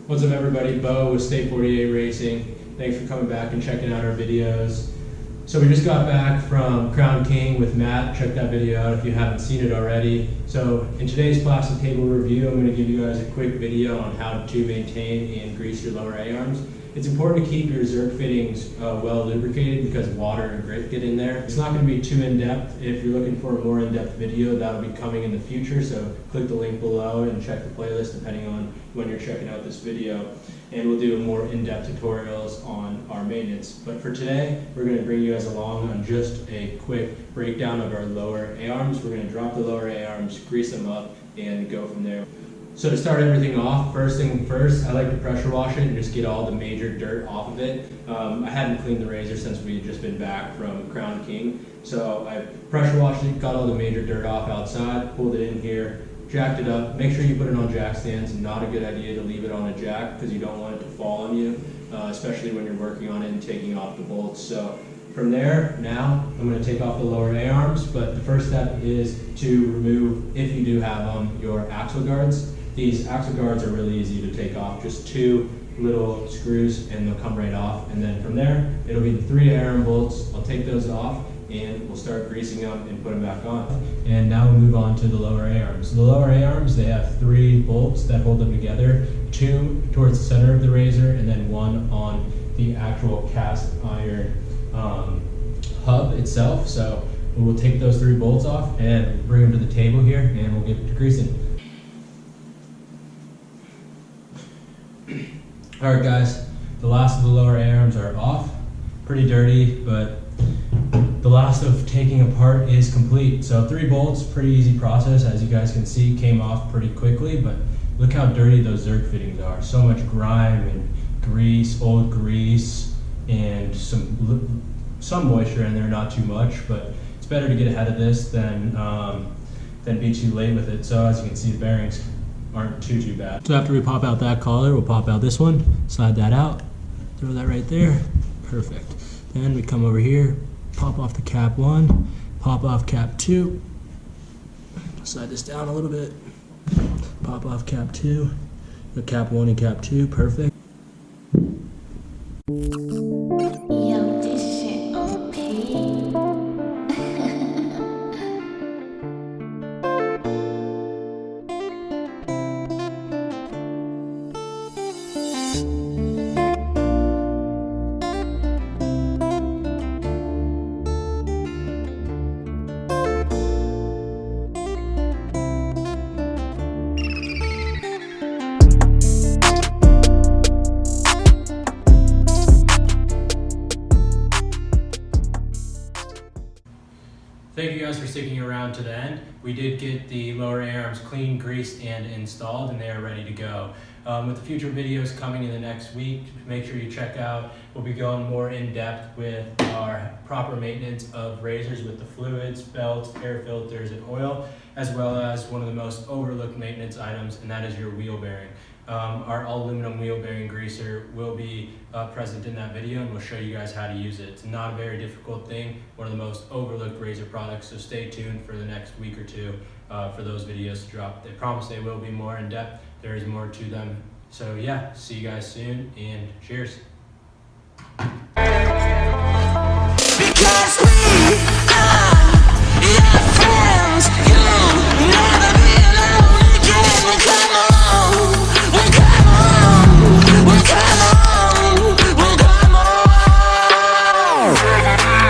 What's up everybody, Bo with State 48 Racing. Thanks for coming back and checking out our videos. So we just got back from Crown King with Matt. Check that video out if you haven't seen it already. So in today's plastic table review, I'm going to give you guys a quick video on how to maintain and grease your lower A-arms. It's important to keep your Zerk fittings well lubricated because water and grit get in there. It's not going to be too in-depth. If you're looking for a more in-depth video, that'll be coming in the future, so click the link below and check the playlist depending on when you're checking out this video. And we'll do more in-depth tutorials on our maintenance. But for today, we're going to bring you guys along on just a quick breakdown of our lower A-arms. We're going to drop the lower A-arms, grease them up, and go from there. So to start everything off, first thing first, I like to pressure wash it and just get all the major dirt off of it. I hadn't cleaned the razor since we had just been back from Crown King. So I pressure washed it, got all the major dirt off outside, pulled it in here, jacked it up. Make sure you put it on jack stands. Not a good idea to leave it on a jack because you don't want it to fall on you, especially when you're working on it and taking off the bolts. So from there, now I'm going to take off the lower A-arms, but the first step is to remove, if you do have them, your axle guards. These axle guards are really easy to take off, just 2 little screws and they'll come right off. And then from there, it'll be the 3 A-arm bolts. I'll take those off and we'll start greasing them and put them back on. And now we'll move on to the lower A-arms. The lower A-arms, they have 3 bolts that hold them together, 2 towards the center of the razor and then 1 on the actual cast iron hub itself. So we'll take those 3 bolts off and bring them to the table here and we'll get to greasing. Alright guys, the last of the lower A-arms are off. Pretty dirty, but the last of taking apart is complete. So 3 bolts, pretty easy process. As you guys can see, came off pretty quickly, but look how dirty those Zerk fittings are. So much grime and grease, old grease, and some moisture in there, not too much, but it's better to get ahead of this than be too late with it. So as you can see, the bearings aren't too bad. So after we pop out that collar, we'll pop out this one, slide that out, throw that right there, perfect. Then we come over here, pop off the cap 1, pop off cap 2, slide this down a little bit, pop off cap 2, the cap 1 and cap 2, perfect. Yo, this shit OP. Thank you guys for sticking around to the end. We did get the lower A-arms clean, greased, and installed, and they are ready to go. With the future videos coming in the next week, make sure you check out. We'll be going more in depth with our proper maintenance of razors with the fluids, belts, air filters, and oil, as well as one of the most overlooked maintenance items, and that is your wheel bearing. Our all aluminum wheel bearing greaser will be present in that video and we'll show you guys how to use it. It's not a very difficult thing, one of the most overlooked razor products, so stay tuned for the next week or 2 for those videos to drop. They promise they will be more in depth, there is more to them. So yeah, see you guys soon and cheers. Because